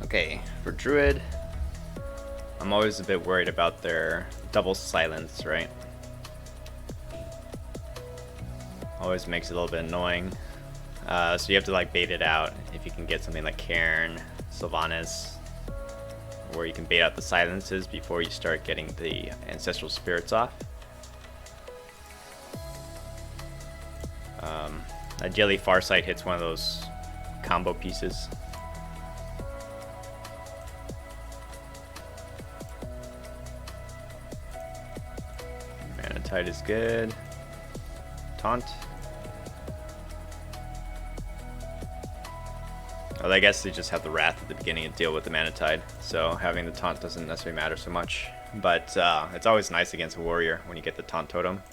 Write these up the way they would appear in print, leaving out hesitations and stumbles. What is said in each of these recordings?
Okay, for Druid, I'm always a bit worried about their double silence, right? Always makes it a little bit annoying. So you have to like bait it out if you can get something like Cairn, Sylvanas, where you can bait out the silences before you start getting the ancestral spirits off. Ideally, Farsight hits one of those combo pieces. Manatide is good. Taunt. Well, I guess they just have the Wrath at the beginning to deal with the Manatide, so having the Taunt doesn't necessarily matter so much. But it's always nice against a Warrior when you get the Taunt Totem.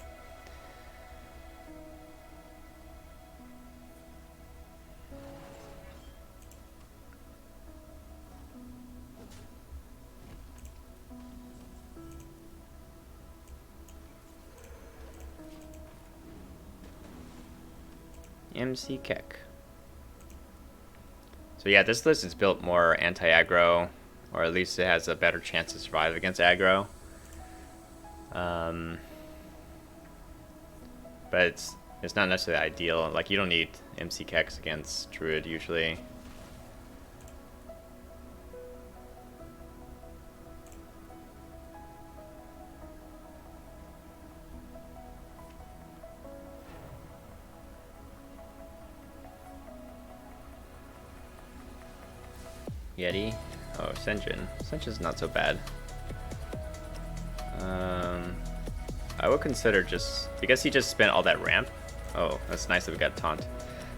MCTech. So yeah, this list is built more anti-aggro, or at least it has a better chance to survive against aggro. But it's not necessarily ideal. Like, you don't need MCTechs against Druid usually. Yeti. Oh, Senjin. Senjin's not so bad. I would consider just, because he just spent all that ramp. Oh, that's nice that we got Taunt.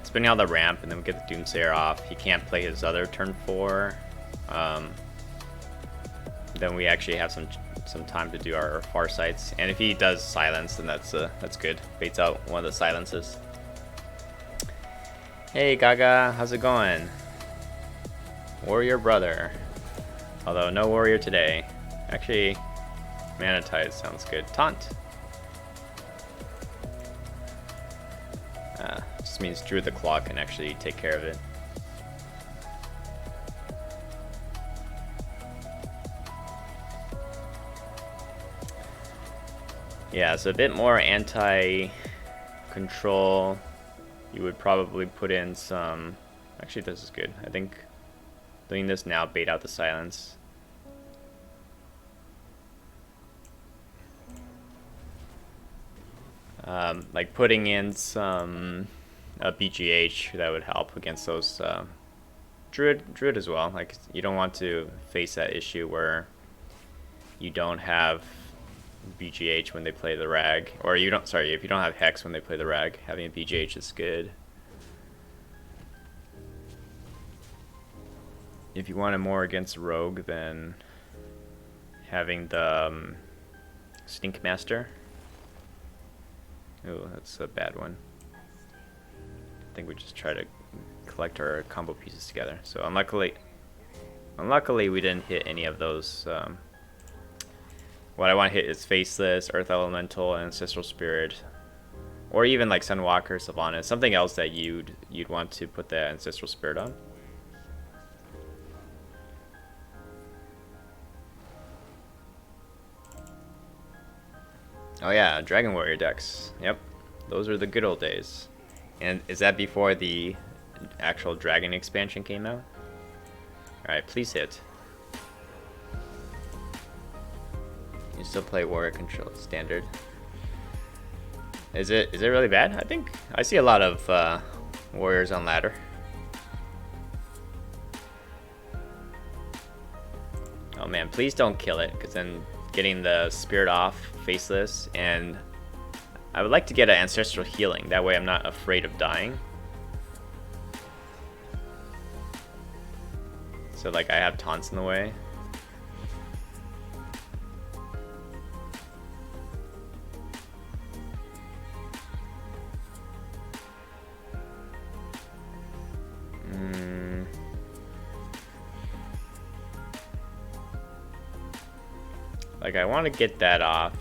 Spending all the ramp and then we get the Doomsayer off. He can't play his other turn 4. Then we actually have some time to do our Farsights. And if he does silence, then that's good. Baits out one of the silences. Hey Gaga, how's it going? Warrior brother. Although no warrior today. Actually, Manatide sounds good. Taunt. Just means Druid the Claw can actually take care of it. Yeah, so a bit more anti-control. You would probably put in some... Actually, this is good. I think doing this now, bait out the silence. Like putting in some BGH, that would help against those Druid as well. Like, you don't want to face that issue where you don't have BGH when they play the Rag, or you don't. Sorry, if you don't have Hex when they play the Rag, having a BGH is good. If you wanted more against Rogue, then having the Stink Master. Oh, that's a bad one. I think we just try to collect our combo pieces together. So unluckily we didn't hit any of those. What I want to hit is Faceless, Earth Elemental, and Ancestral Spirit, or even like Sunwalker, Sylvanas, something else that you'd want to put the Ancestral Spirit on. Oh yeah, Dragon Warrior decks. Yep, those are the good old days. And is that before the actual Dragon expansion came out? Alright, please hit. You still play Warrior Control Standard. Is it really bad? I think I see a lot of Warriors on ladder. Oh man, please don't kill it, because then getting the Spirit off, Faceless, and I would like to get an Ancestral Healing. That way I'm not afraid of dying. So like I have taunts in the way. Like, I want to get that off.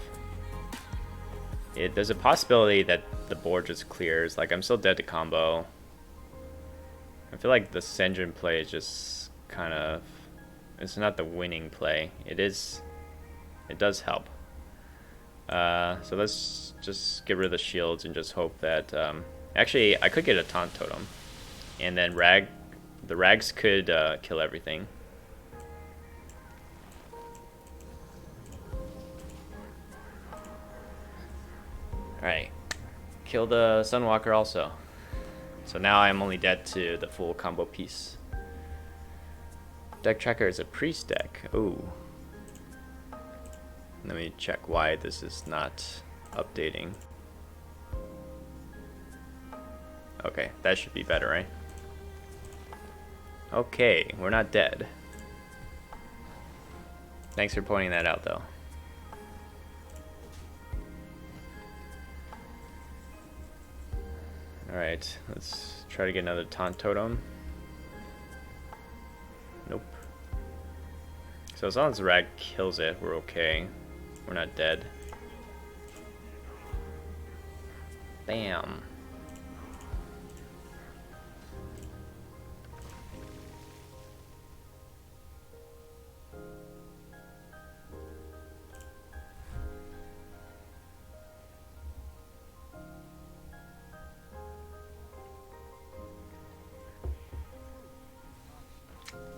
There's a possibility that the board just clears. Like, I'm still dead to combo. I feel like the Senjin play is just kind of it's not the winning play. It does help. So let's just get rid of the shields and just hope that actually I could get a taunt totem, and then the rags could kill everything. Alright, kill the Sunwalker also. So now I'm only dead to the full combo piece. Deck tracker is a priest deck. Ooh. Let me check why this is not updating. Okay, that should be better, right? Okay, we're not dead. Thanks for pointing that out, though. Alright, let's try to get another taunt totem. Nope. So as long as the rag kills it, we're okay. We're not dead. Bam.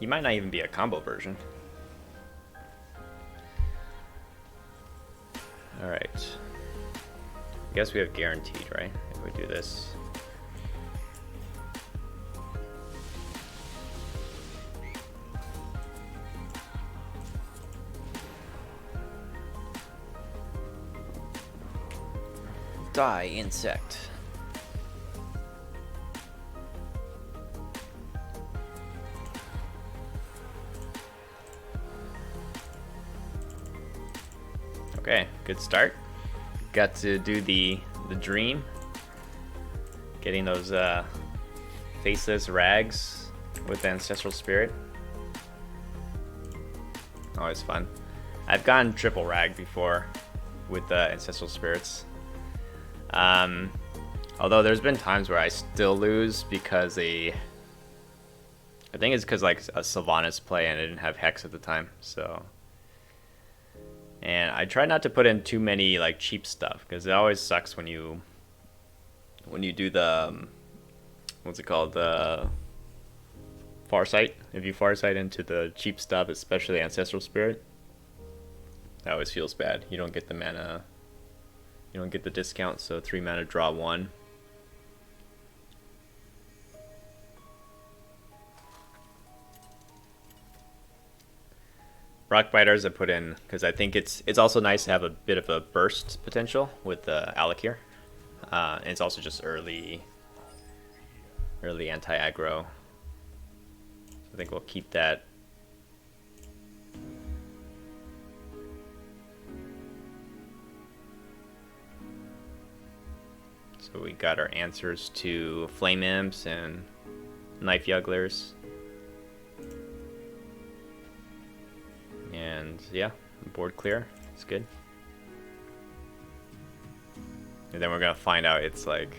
You might not even be a combo version. Alright. I guess we have guaranteed, right? If we do this. Die, insect. Okay, good start. Got to do the dream. Getting those faceless rags with the Ancestral Spirit. Always fun. I've gotten triple rag before with the Ancestral Spirits. Although there's been times where I still lose because I think it's because like a Sylvanas play and I didn't have Hex at the time, so. And I try not to put in too many like cheap stuff because it always sucks when you do the what's it called, the Farsight. If you Farsight into the cheap stuff, especially Ancestral Spirit, that always feels bad. You don't get the mana, you don't get the discount. So 3 mana, draw 1. Rock Biters I put in because I think it's also nice to have a bit of a burst potential with the Alakir. And it's also just early anti-aggro. So I think we'll keep that. So we got our answers to Flame Imps and Knife Jugglers. And yeah, board clear. It's good. And then we're gonna find out it's like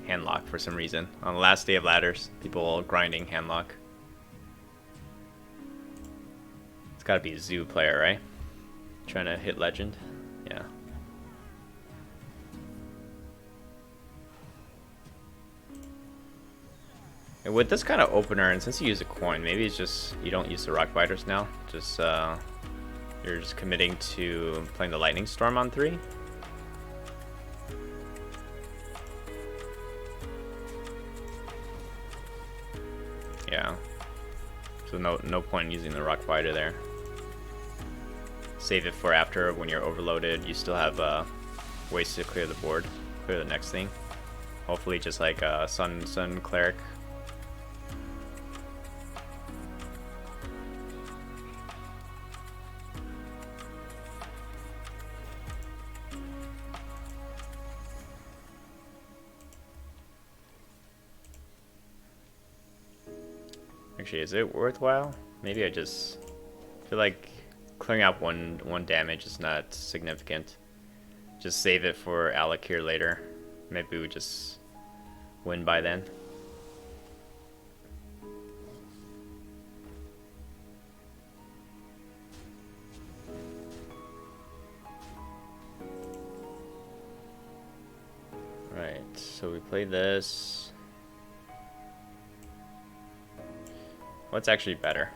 handlock for some reason. On the last day of ladders, people grinding handlock. It's gotta be a zoo player, right? Trying to hit legend. Yeah. And with this kind of opener, and since you use a coin, maybe it's just you don't use the Rock Biters now. Just you're just committing to playing the Lightning Storm on 3. Yeah. So no point in using the Rock Biter there. Save it for after when you're overloaded. You still have ways to clear the board, clear the next thing. Hopefully, just like Sun Cleric. Actually, is it worthwhile? Maybe I just feel like clearing out one damage is not significant. Just save it for Alakir later. Maybe we just win by then. play this. What's actually better?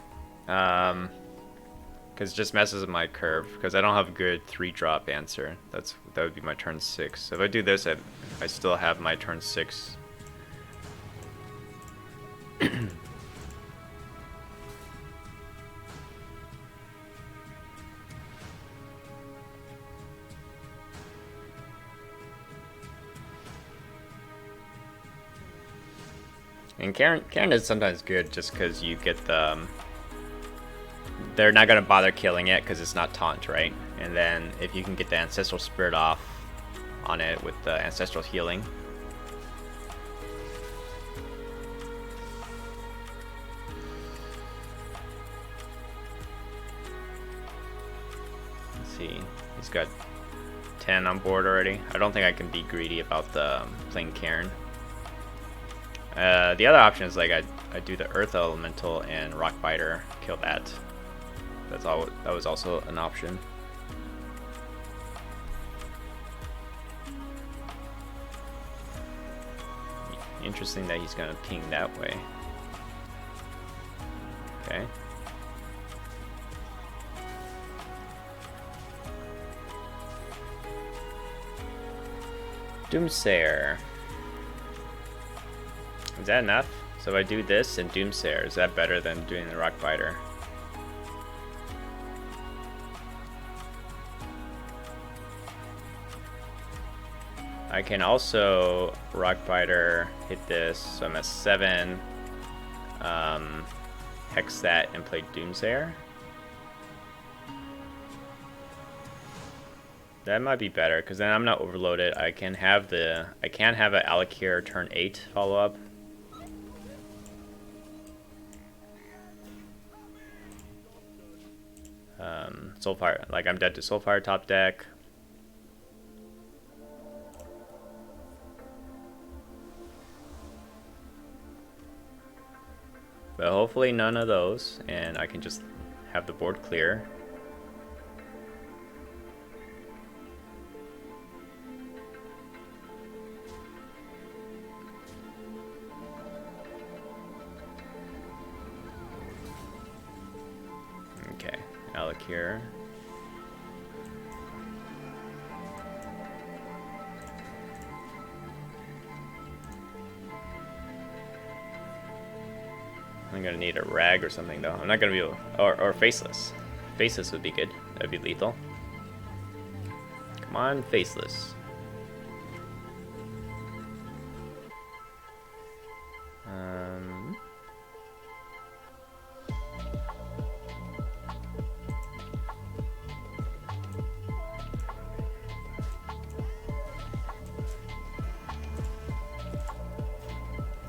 Because it just messes with my curve. Because I don't have a good 3-drop answer. That would be my turn 6. So if I do this, I still have my turn 6. And Karen is sometimes good just because you get the... they're not going to bother killing it because it's not taunt, right? And then if you can get the Ancestral Spirit off on it with the Ancestral Healing. Let's see. He's got 10 on board already. I don't think I can be greedy about the playing Karen. The other option is like I do the Earth Elemental and Rock Biter, kill that. That was also an option. Interesting that he's gonna ping that way. Okay. Doomsayer. Is that enough? So if I do this and Doomsayer, is that better than doing the Rock Biter? I can also Rock Biter, hit this, so I'm at 7. Hex that and play Doomsayer. That might be better because then I'm not overloaded. I can have an Alakir turn 8 follow up. Soulfire, like I'm dead to Soulfire top deck. But hopefully none of those, and I can just have the board clear. Okay, Alakir. I'm gonna need a rag or something though. I'm not gonna be able, or faceless. Faceless would be good. That'd be lethal. Come on, faceless.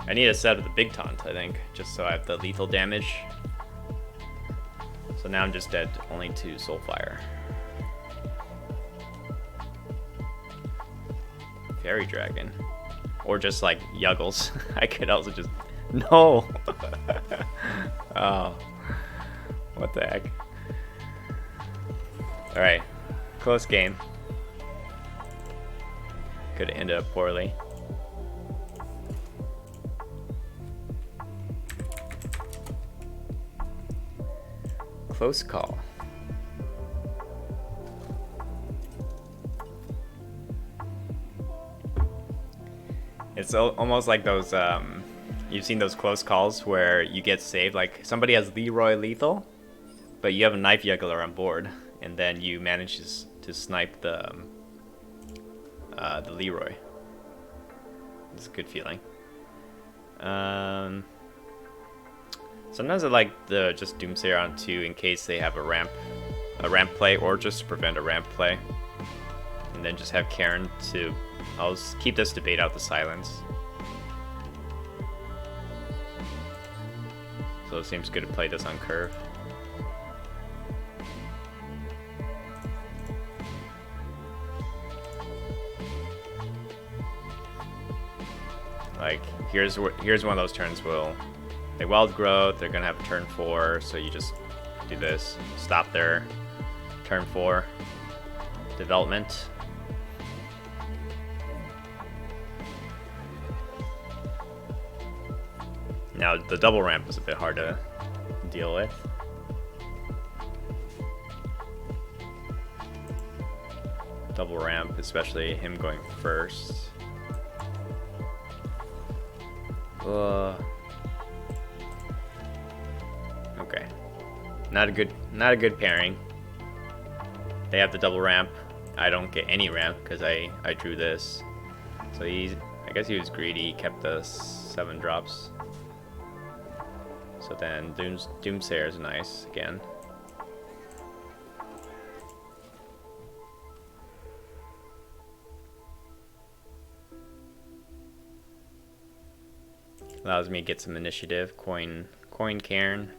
I need a set of the big taunt, I think, just so I have the lethal damage. So now I'm just dead only to Soulfire. Fairy Dragon. Or just like Yuggles. I could also just... No! Oh. What the heck? Alright. Close game. Could have ended up poorly. Close call. It's almost like those, you've seen those close calls where you get saved, like somebody has Leroy lethal, but you have a knife juggler on board, and then you manage to snipe the Leroy. It's a good feeling. Sometimes I like the just Doomsayer on 2 in case they have a ramp play, or just to prevent a ramp play. And then just have Karen to... I'll just keep this debate out the silence. So it seems good to play this on curve. Like, here's one of those turns will... They wild growth, they're gonna have a turn 4, so you just do this, stop their turn 4 development. Now the double ramp was a bit hard to deal with. Double ramp, especially him going first. Okay. Not a good pairing. They have the double ramp. I don't get any ramp because I drew this. So I guess he was greedy, he kept the 7 drops. So then Doomsayer is nice again. Allows me to get some initiative. Coin Cairn.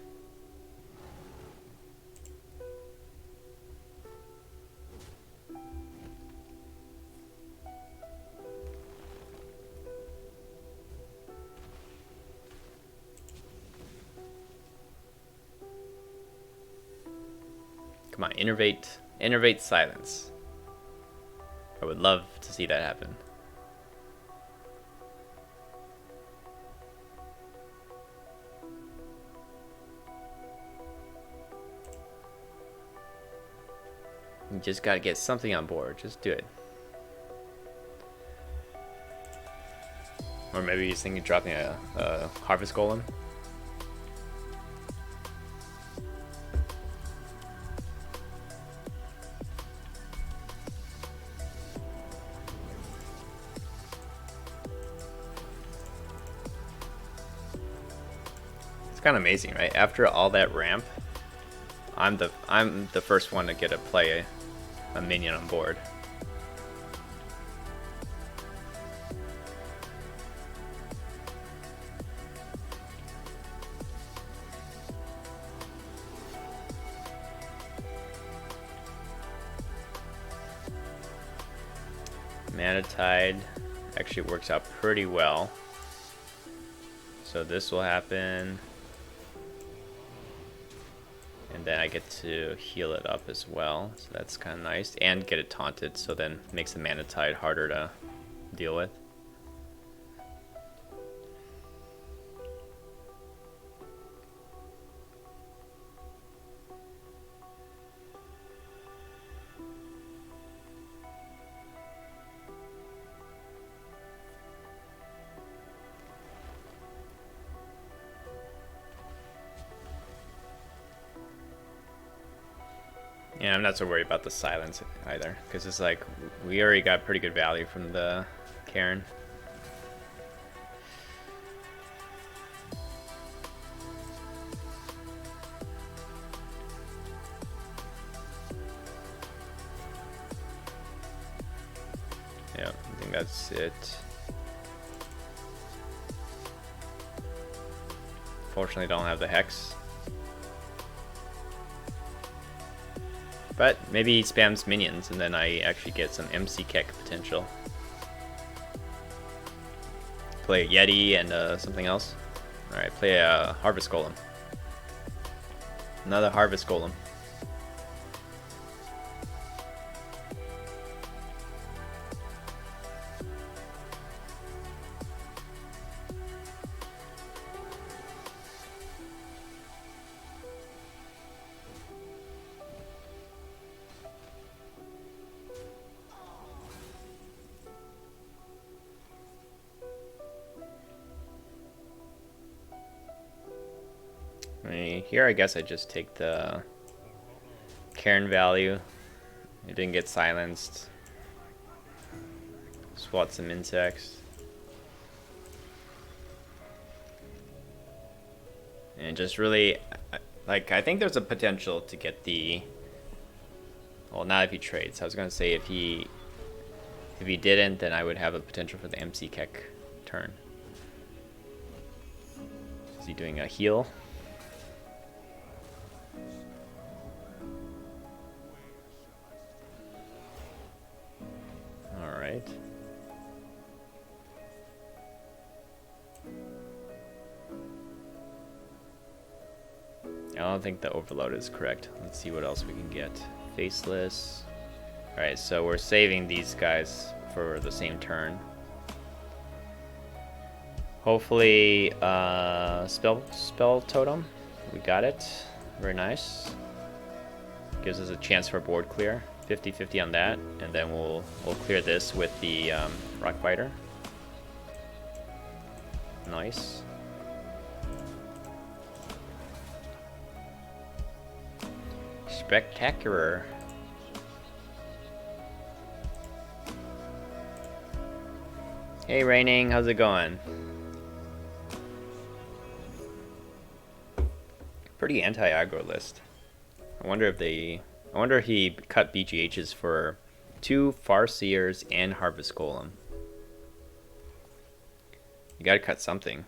Come on, innervate silence. I would love to see that happen. You just gotta get something on board. Just do it. Or maybe he's thinking of dropping a Harvest Golem. It's kind of amazing, right? After all that ramp, I'm the first one to get to play a minion on board. Mana Tide actually works out pretty well. So this will happen. And then I get to heal it up as well, so that's kind of nice. And get it taunted, so then it makes the Mana Tide harder to deal with. Yeah, I'm not so worried about the silence either, because it's like, we already got pretty good value from the Cairn. Yeah, I think that's it. Fortunately, I don't have the Hex. But maybe he spams minions and then I actually get some MCTech potential. Play a Yeti and something else. Alright, play a Harvest Golem. Another Harvest Golem. Here I guess I just take the Cairn value. It didn't get silenced. Swat some insects. And just really, like, I think there's a potential to get the, well, not if he trades. I was gonna say if he didn't, then I would have a potential for the MCTech turn. Is he doing a heal? Alright. I don't think the overload is correct. Let's see what else we can get. Faceless. Alright, so we're saving these guys for the same turn. Hopefully, spell totem. We got it. Very nice. Gives us a chance for board clear. 50-50 on that, and then we'll clear this with the rock biter. Nice. Spectacular. Hey Raining, how's it going? Pretty anti-aggro list. I wonder if he cut BGHs for 2 Farseers and Harvest Golem. You gotta cut something.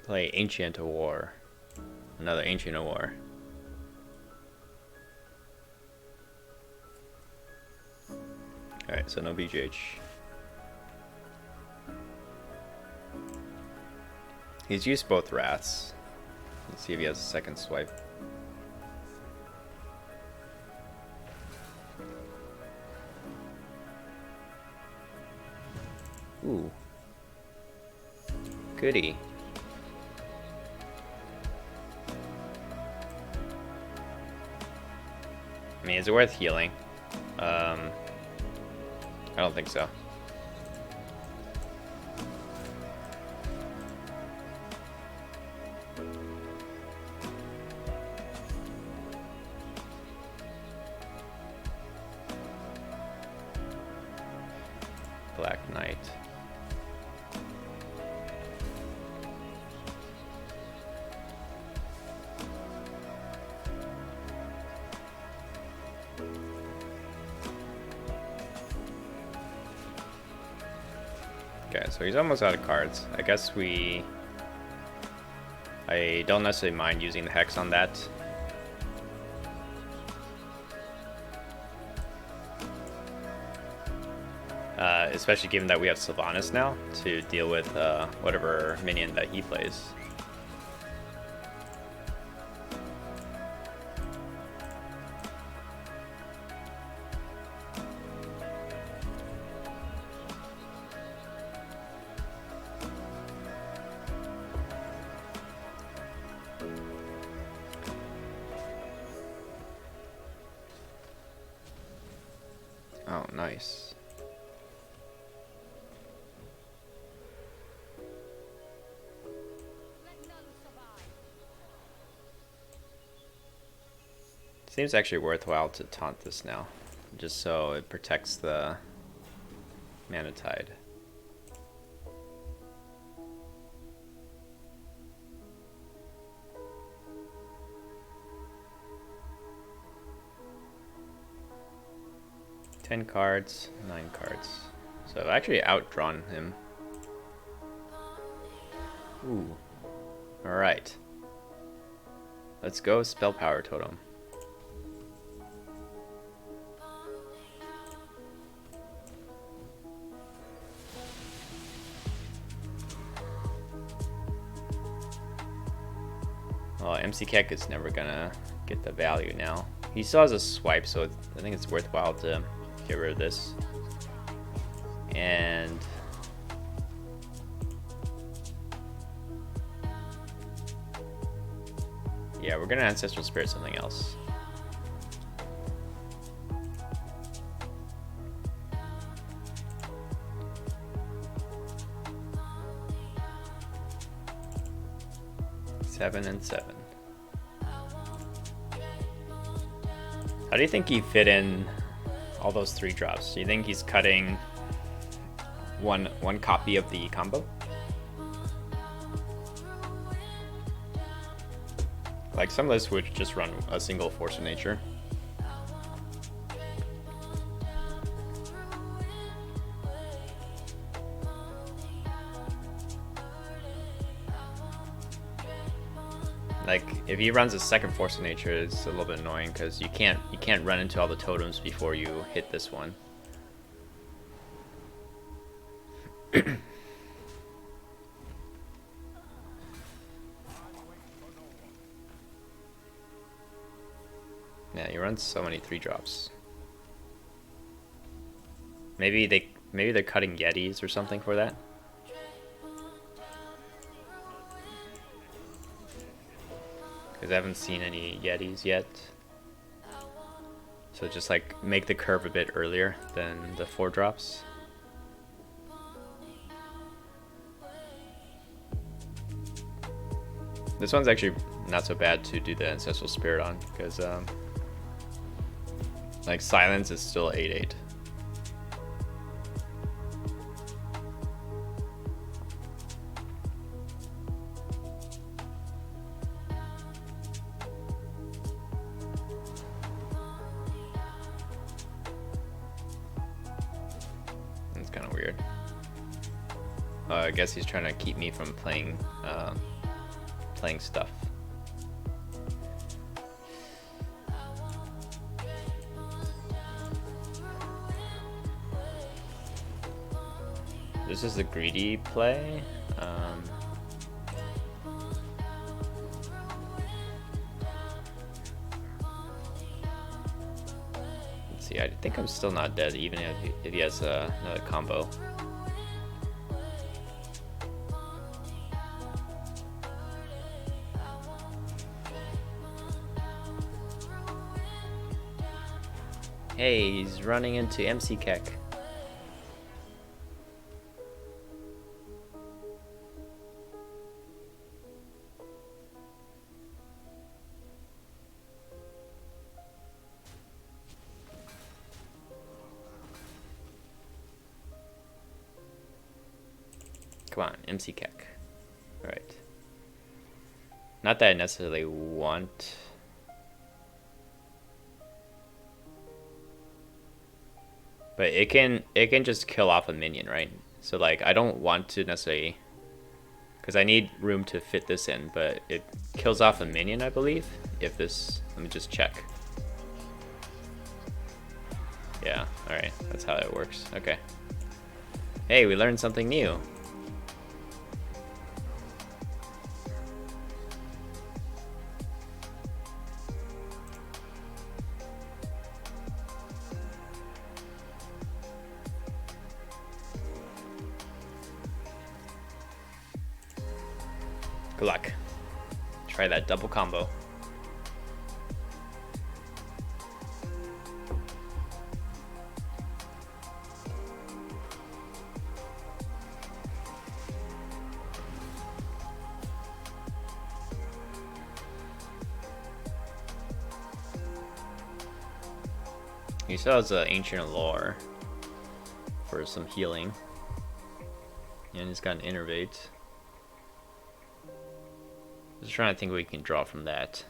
Play Ancient War. Another Ancient War. Alright, so no BGH. He's used both rats. Let's see if he has a second swipe. Ooh. Goody. I mean, is it worth healing? I don't think so. Black Knight. Okay, so he's almost out of cards. I guess I don't necessarily mind using the Hex on that. Especially given that we have Sylvanas now to deal with whatever minion that he plays. Oh, nice. Seems actually worthwhile to taunt this now, just so it protects the Mana Tide. Ten cards, 9 cards. So I've actually outdrawn him. Ooh. Alright. Let's go Spell Power Totem. Well, MCTech is never gonna get the value now. He still has a swipe, so I think it's worthwhile to get rid of this. And yeah, we're gonna Ancestral Spirit something else. Seven and 7. How do you think he fit in all those 3 drops? Do you think he's cutting one copy of the combo? Like some lists would just run a single Force of Nature. Like if he runs a second Force of Nature, it's a little bit annoying because you can't run into all the totems before you hit this one. Yeah, you run so many 3-drops. Maybe they're cutting Yetis or something for that. Because I haven't seen any Yetis yet. So just like make the curve a bit earlier than the 4-drops. This one's actually not so bad to do the Ancestral Spirit on, because like Silence is still 8/8. It's kind of weird. I guess he's trying to keep me from playing stuff. This is the greedy play. Let's see, I think I'm still not dead, even if he has another combo. Hey, he's running into MCTech. Come on, MCTech. Alright. Not that I necessarily want... But it can just kill off a minion, right? So like I don't want to necessarily, because I need room to fit this in, but it kills off a minion, I believe. If this, let me just check. Yeah, alright, that's how it works. Okay. Hey, we learned something new. Good luck. Try that double combo. He still has ancient lore for some healing. And he's got an innervate. Just trying to think what we can draw from that.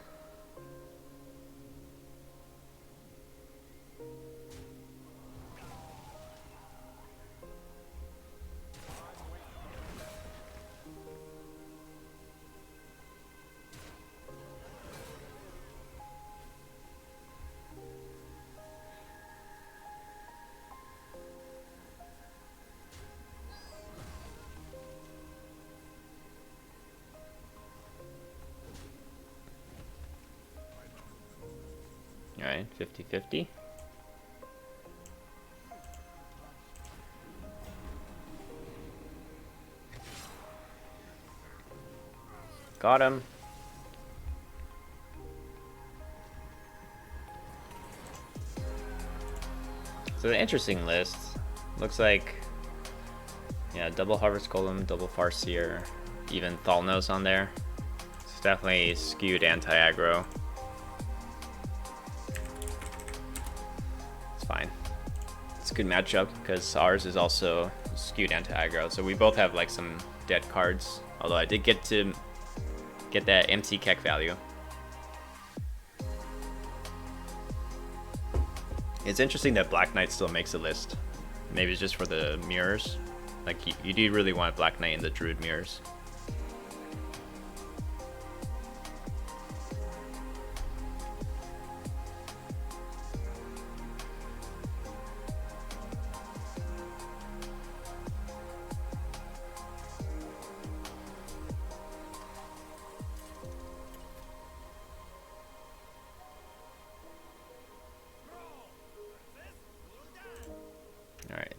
Alright, 50-50. Got him. So the interesting list looks like, yeah, double Harvest Golem, double Farseer, even Thalnos on there. It's definitely skewed anti-aggro. Fine. It's a good matchup because ours is also skewed anti-aggro. So we both have like some dead cards. Although I did get to get that MCTech value. It's interesting that Black Knight still makes a list. Maybe it's just for the mirrors. Like you do really want Black Knight in the Druid mirrors.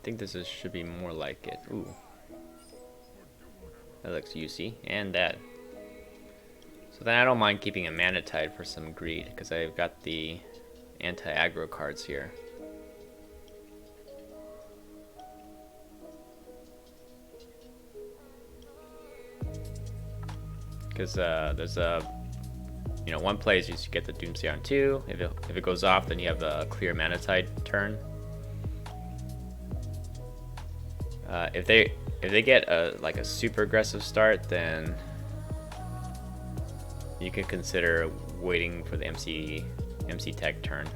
think should be more like it. Ooh. That looks UC, and that. So then I don't mind keeping a Mana Tide for some greed, because I've got the anti-aggro cards here. Because there's a, one play is you get the Doomsayer on 2. If it goes off, then you have a clear Mana Tide turn. If they get like a super aggressive start, then you could consider waiting for the MCTech turn.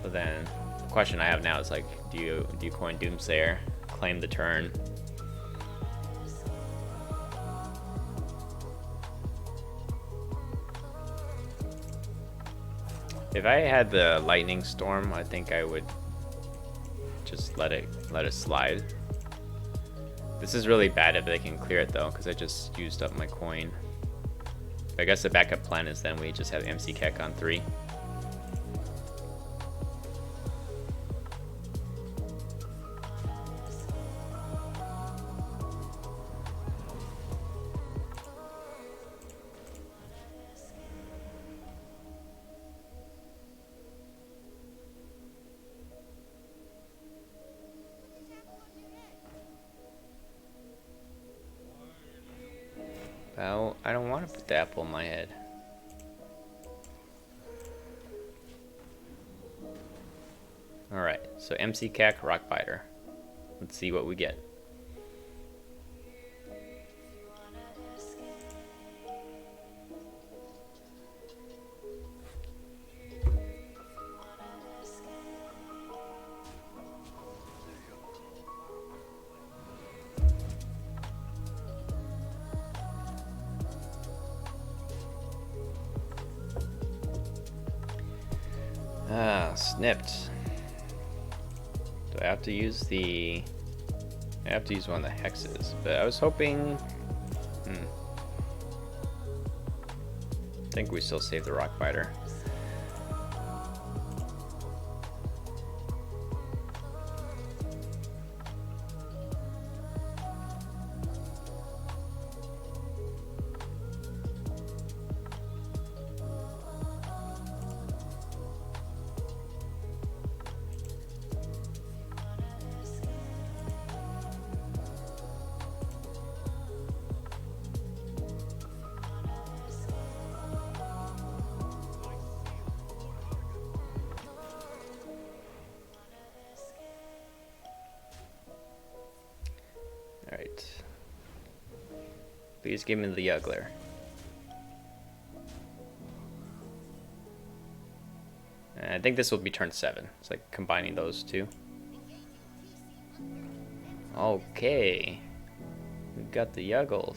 So then the question I have now is like, do you coin Doomsayer, claim the turn? If I had the Lightning Storm, I think I would just let it slide. This is really bad if they can clear it though, because I just used up my coin. I guess the backup plan is then we just have MCTech on 3. Well, I don't want to put the apple in my head. Alright, so MCTech, Rockbiter. Let's see what we get. Snipped. Do I have to use the... I have to use one of the hexes, but I was hoping... I think we still save the Rockbiter. Alright. Please give me the juggler. I think this will be turn 7. It's like combining those two. Okay. We've got the juggles.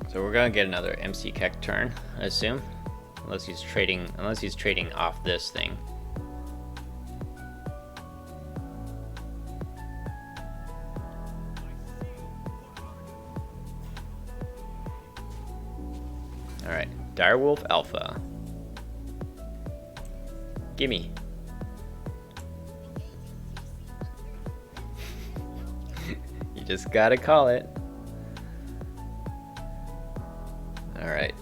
So we're gonna get another MCTech turn, I assume, unless he's trading off this thing. All right, Direwolf Alpha. Gimme. You just gotta call it. All right.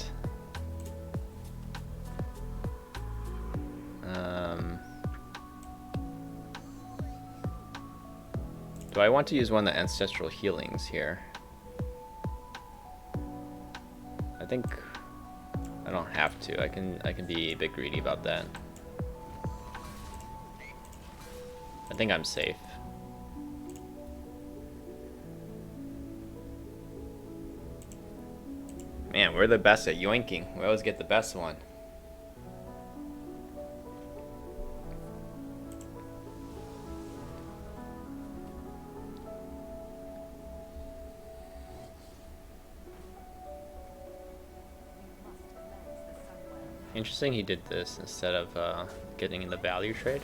Do I want to use one of the ancestral healings here? I don't don't have to. I can be a bit greedy about that. I think I'm safe. Man, we're the best at yoinking. We always get the best one. Interesting he did this instead of getting in the value trade.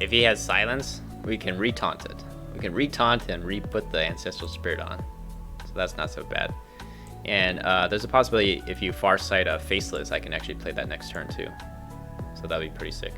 If he has silence, we can retaunt it. We can retaunt and re-put the Ancestral Spirit on. So that's not so bad. And there's a possibility if you Farsight a Faceless, I can actually play that next turn too. So that'd be pretty sick.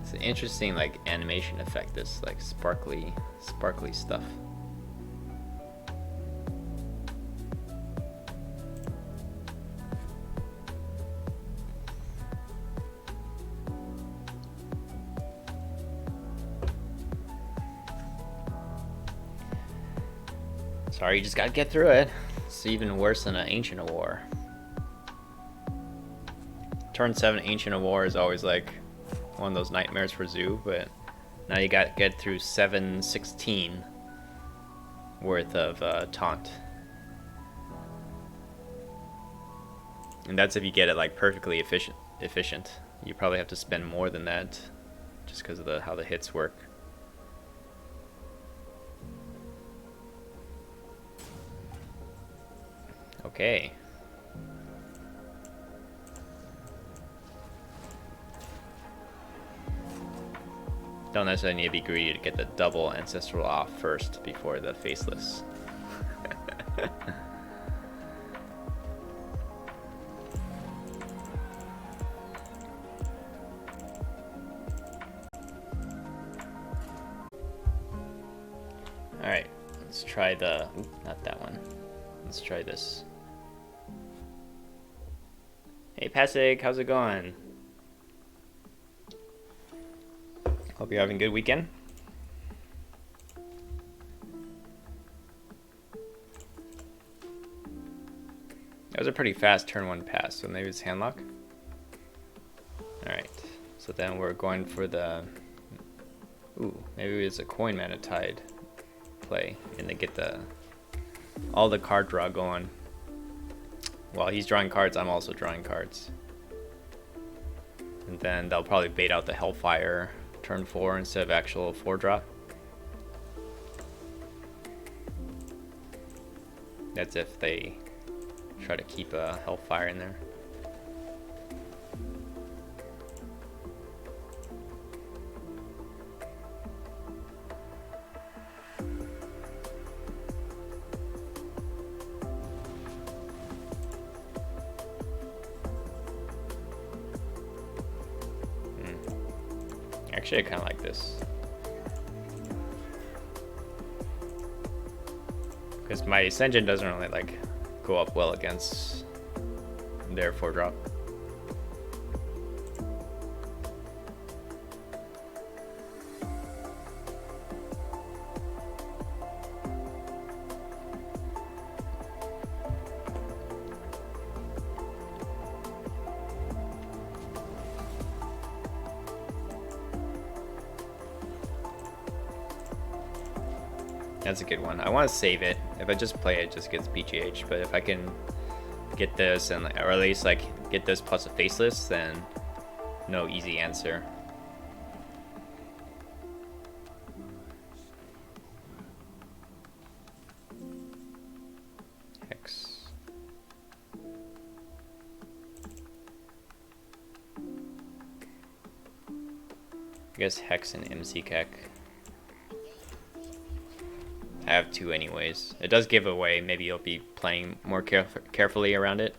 It's an interesting like animation effect, this like sparkly stuff. Sorry, you just gotta get through it. It's even worse than an Ancient of War. Turn 7 Ancient of War is always like one of those nightmares for Zoo, but now you gotta get through 7/16 worth of taunt. And that's if you get it like perfectly efficient. You probably have to spend more than that just because of how the hits work. Okay. Don't necessarily need to be greedy to get the double Ancestral off first before the Faceless. Alright, let's try the... Ooh, not that one. Let's try this. Hey Passig, how's it going? Hope you're having a good weekend. That was a pretty fast turn 1 pass, so maybe it's handlock. Alright, so then we're going for the... Ooh, maybe it's a coin mana tide play, and they get all the card draw going. While he's drawing cards, I'm also drawing cards. And then they'll probably bait out the Hellfire turn 4 instead of actual 4-drop. That's if they try to keep a Hellfire in there. Actually, I kind of like this. Because my Ascension doesn't really like go up well against their 4-drop. That's a good one. I want to save it. If I just play it, it just gets BGH. But if I can get this, and or at least like get this plus a Faceless, then no easy answer. Hex. I guess Hex and MCTech. I have 2 anyways. It does give away. Maybe you'll be playing more carefully around it.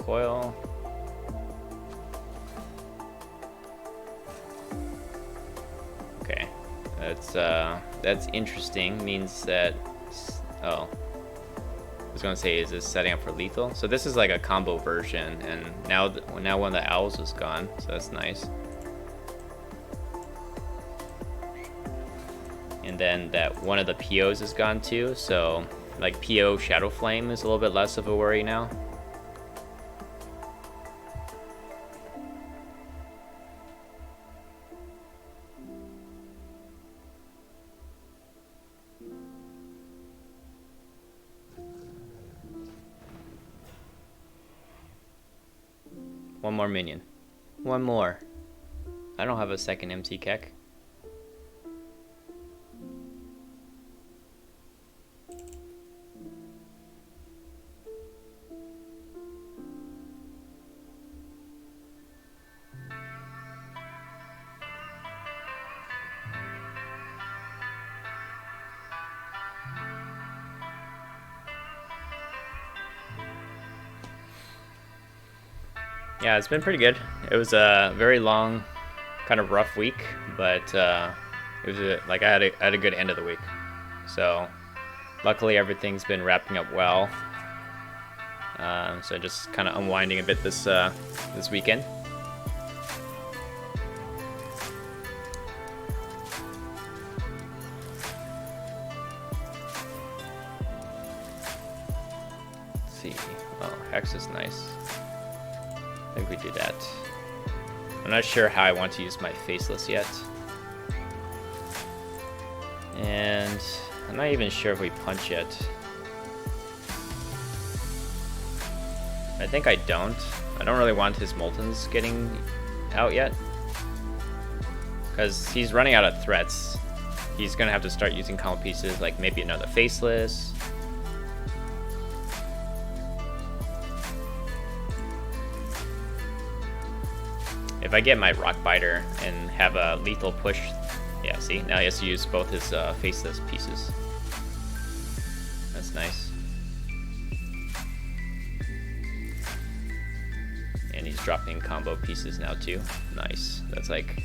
coil. Okay, that's interesting. Means that, oh, I was gonna say, is this setting up for lethal? So this is like a combo version, and now one of the owls is gone, so that's nice. And then that one of the POs is gone too, so like PO Shadow Flame is a little bit less of a worry now. One more minion. One more. I don't have a second MCTech. Yeah, it's been pretty good. It was a very long, kind of rough week, but it was like I had a good end of the week. So luckily everything's been wrapping up well. So just kind of unwinding a bit this weekend. Let's see. Oh, Hex is nice. I think we do that. I'm not sure how I want to use my Faceless yet. And I'm not even sure if we punch yet. I think I don't. I don't really want his Moltens getting out yet. Because he's running out of threats. He's going to have to start using combo pieces, like maybe another Faceless. If I get my Rock Biter and have a lethal push, yeah, see, now he has to use both his Faceless pieces. That's nice. And he's dropping combo pieces now too. Nice. That's like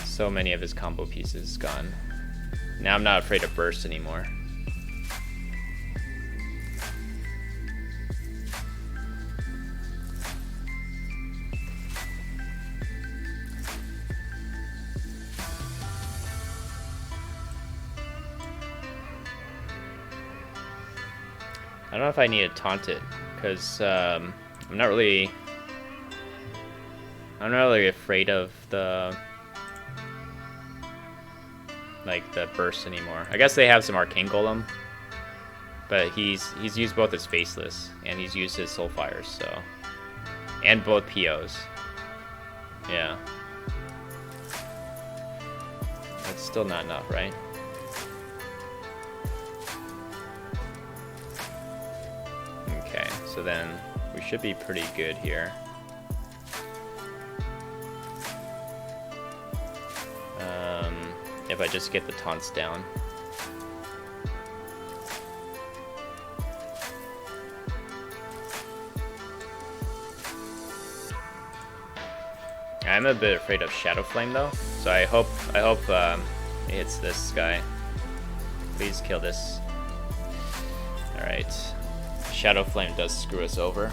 so many of his combo pieces gone. Now I'm not afraid of burst anymore. I don't know if I need to taunt it, because I'm not really afraid of the burst anymore. I guess they have some Arcane Golem, but he's used both his Faceless and he's used his Soulfires, so, and both POs. Yeah, that's still not enough, right? Okay, so then we should be pretty good here. If I just get the taunts down. I'm a bit afraid of Shadow Flame though, so I hope it hits this guy. Please kill this. Alright. Shadow Flame does screw us over.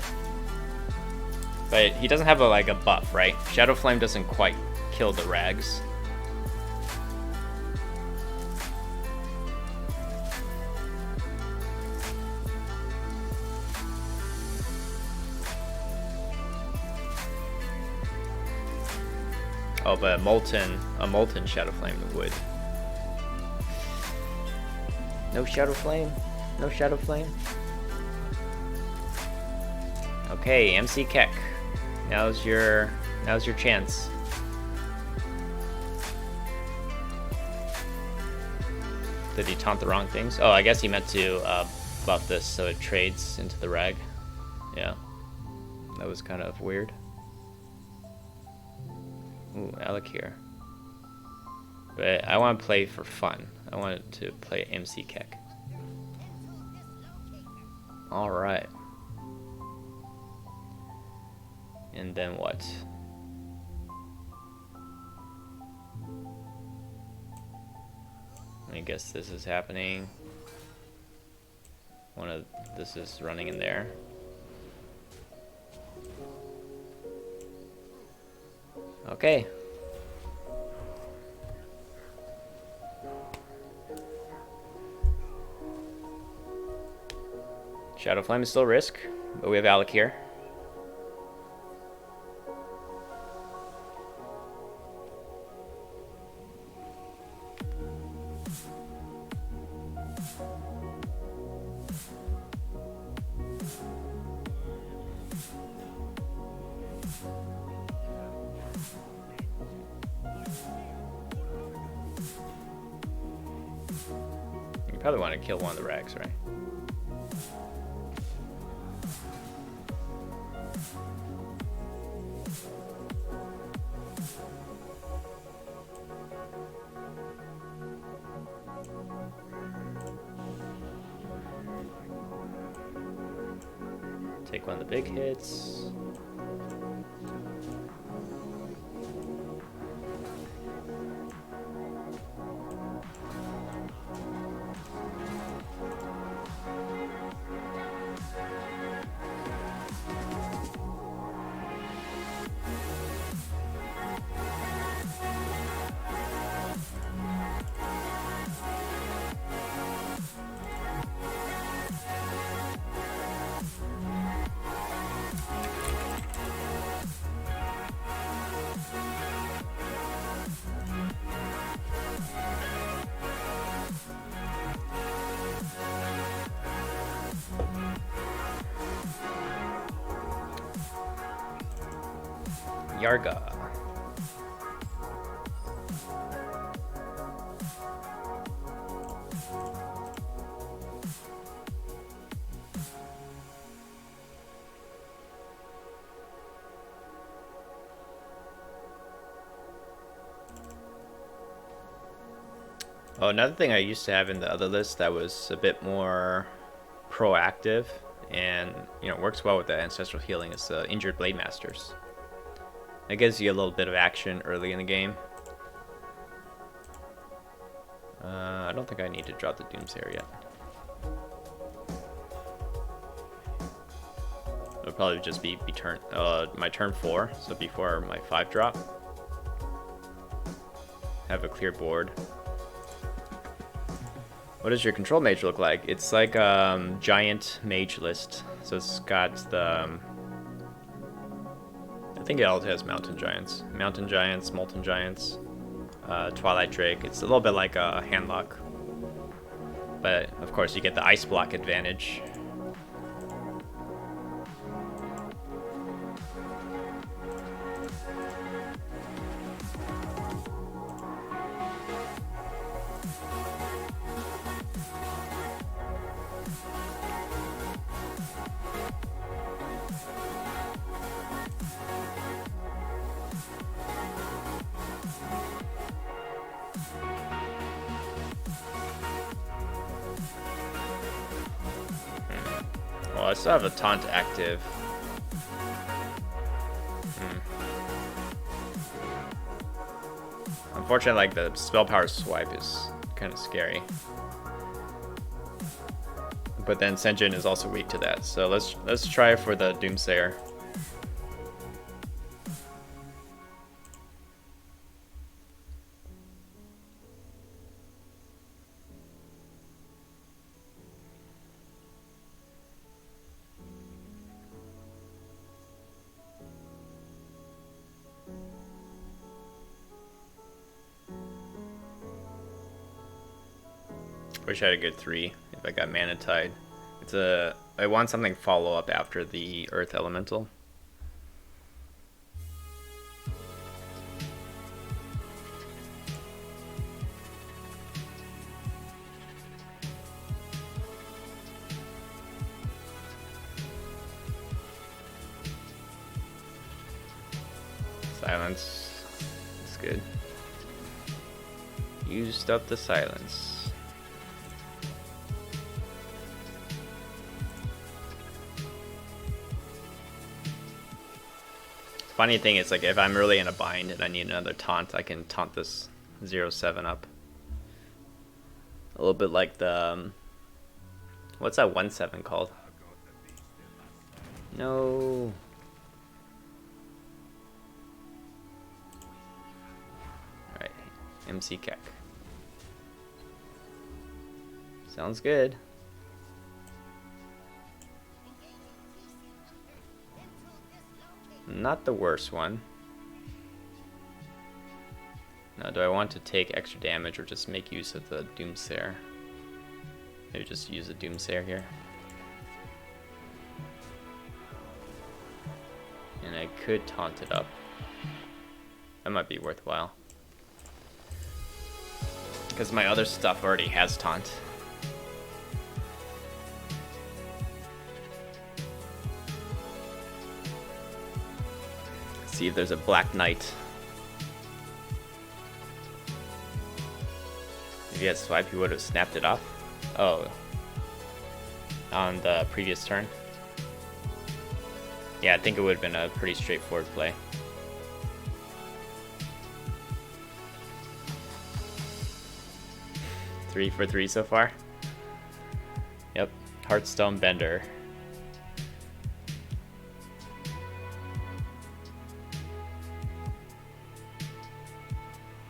But he doesn't have a buff, right? Shadow Flame doesn't quite kill the rags. Oh, but a molten Shadow Flame would. No Shadow Flame? No Shadow Flame? Okay, MCTech. Now's your chance. Did he taunt the wrong things? Oh, I guess he meant to buff this so it trades into the rag. Yeah. That was kind of weird. Ooh, Alec here. But I want to play for fun. I wanted to play MCTech. Alright. And then what? I guess this is happening. This is running in there. Okay. Shadow Flame is still risk, but we have Alec here. You probably want to kill one of the rags, right? Take one of the big hits. Yarga. Oh, another thing I used to have in the other list that was a bit more proactive and, you know, works well with the ancestral healing is the Injured Blade Masters. It gives you a little bit of action early in the game. I don't think I need to drop the Doomsayer yet. It'll probably just be my turn 4, so before my 5 drop. Have a clear board. What does your control mage look like? It's like a giant mage list. So it's got the... I think it also has mountain giants. Mountain giants, molten giants, Twilight Drake. It's a little bit like a handlock. But of course you get the ice block advantage. Well, I still have a taunt active. Unfortunately, like the spell power swipe is kind of scary. But then Senjin is also weak to that, so let's try for the Doomsayer. Wish I had a good 3 if I got Mana Tide. I want something follow up after the Earth Elemental. Silence. That's good. Used up the silence. Funny thing is, like, if I'm really in a bind and I need another taunt, I can taunt this 0-7 up. A little bit like the what's that 1-7 called? No. All right, MCTech. Sounds good. Not the worst one. Now, do I want to take extra damage or just make use of the Doomsayer? Maybe just use the Doomsayer here. And I could taunt it up. That might be worthwhile. Because my other stuff already has taunt. See if there's a Black Knight. If he had swiped, he would have snapped it off. Oh. On the previous turn. Yeah, I think it would have been a pretty straightforward play. Three for 3 so far. Yep, Heartstone Bender.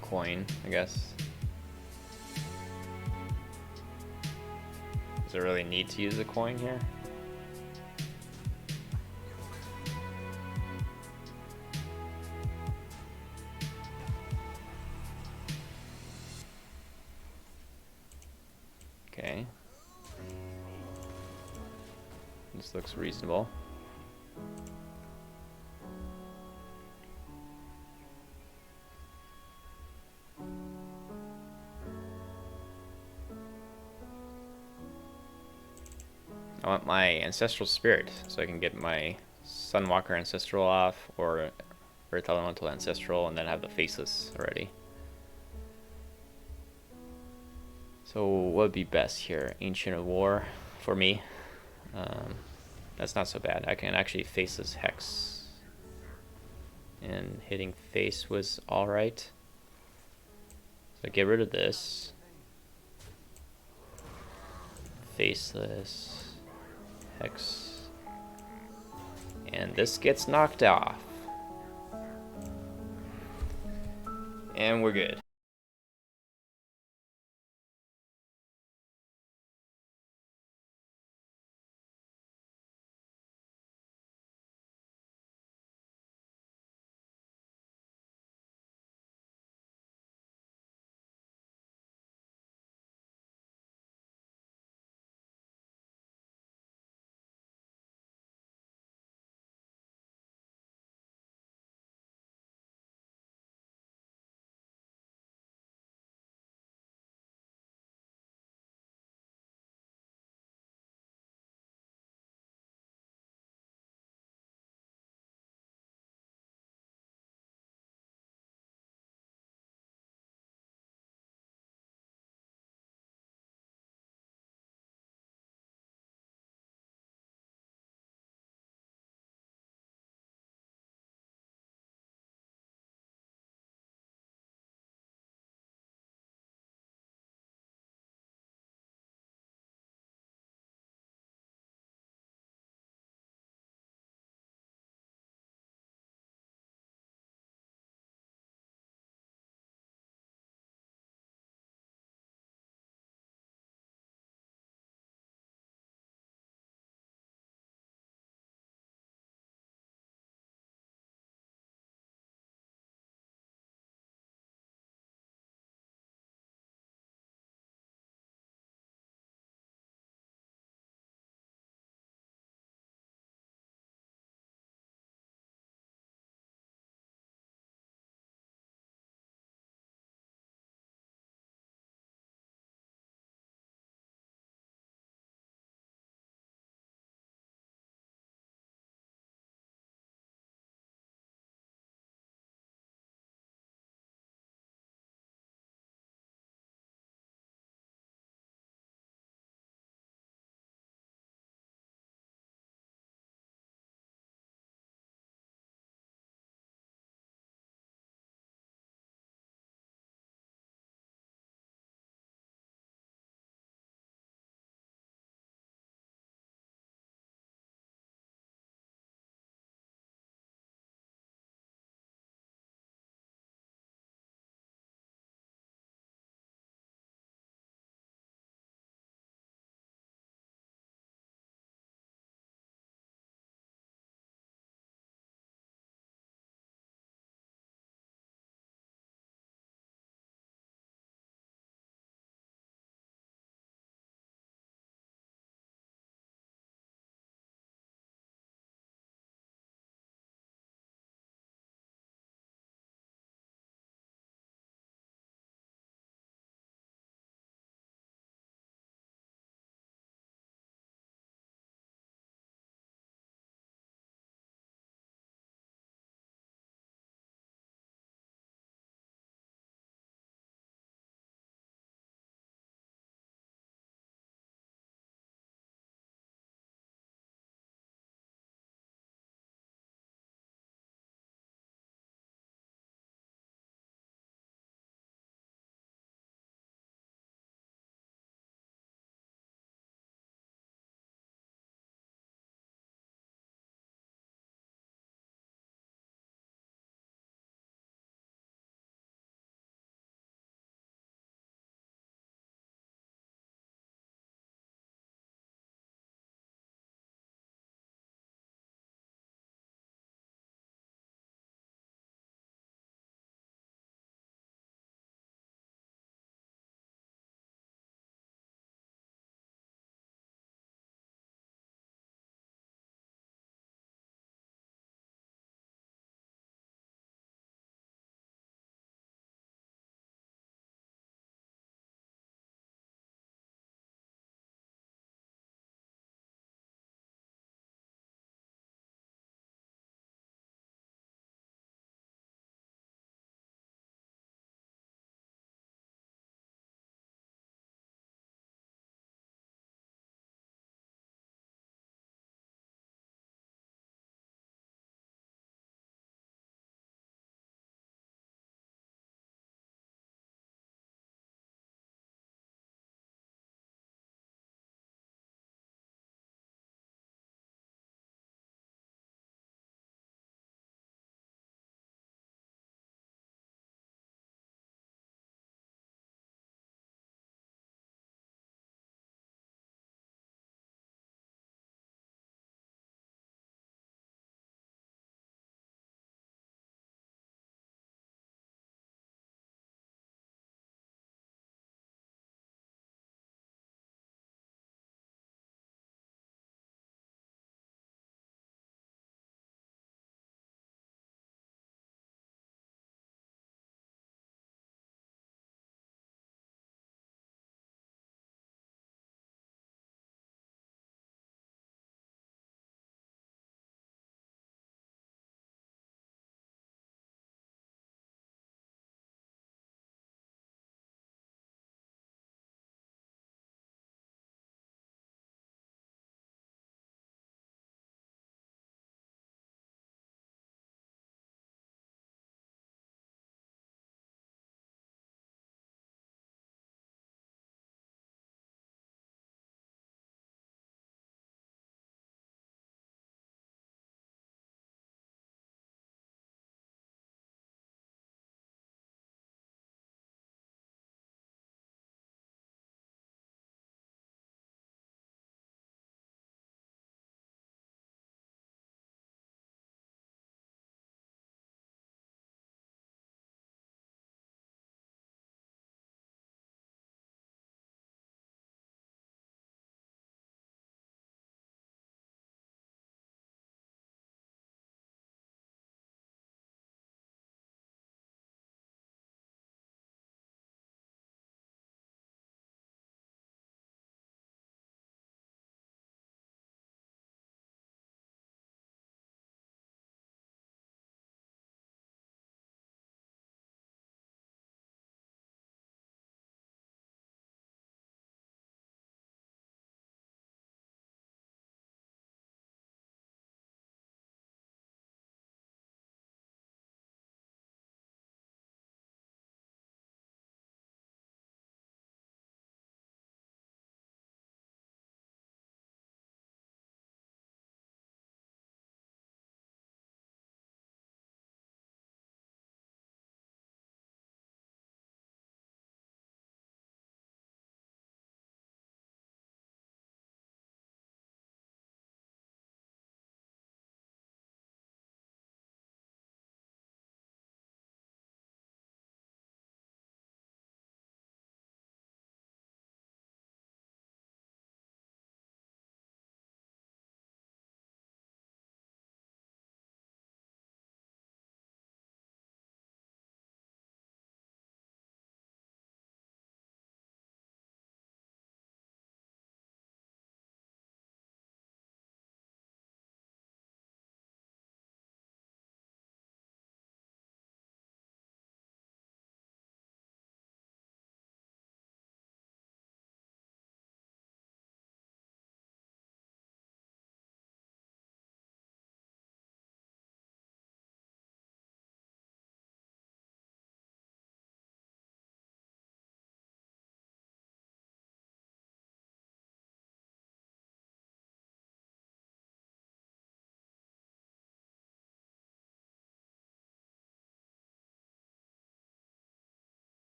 Coin, I guess. Does it really need to use a coin here? Okay. This looks reasonable. I want my Ancestral Spirit, so I can get my Sunwalker Ancestral off, or Earth Elemental Ancestral, and then have the Faceless already. So what would be best here? Ancient of War for me. That's not so bad. I can actually Faceless Hex. And hitting face was alright. So get rid of this. Faceless. Hex. And this gets knocked off. And we're good.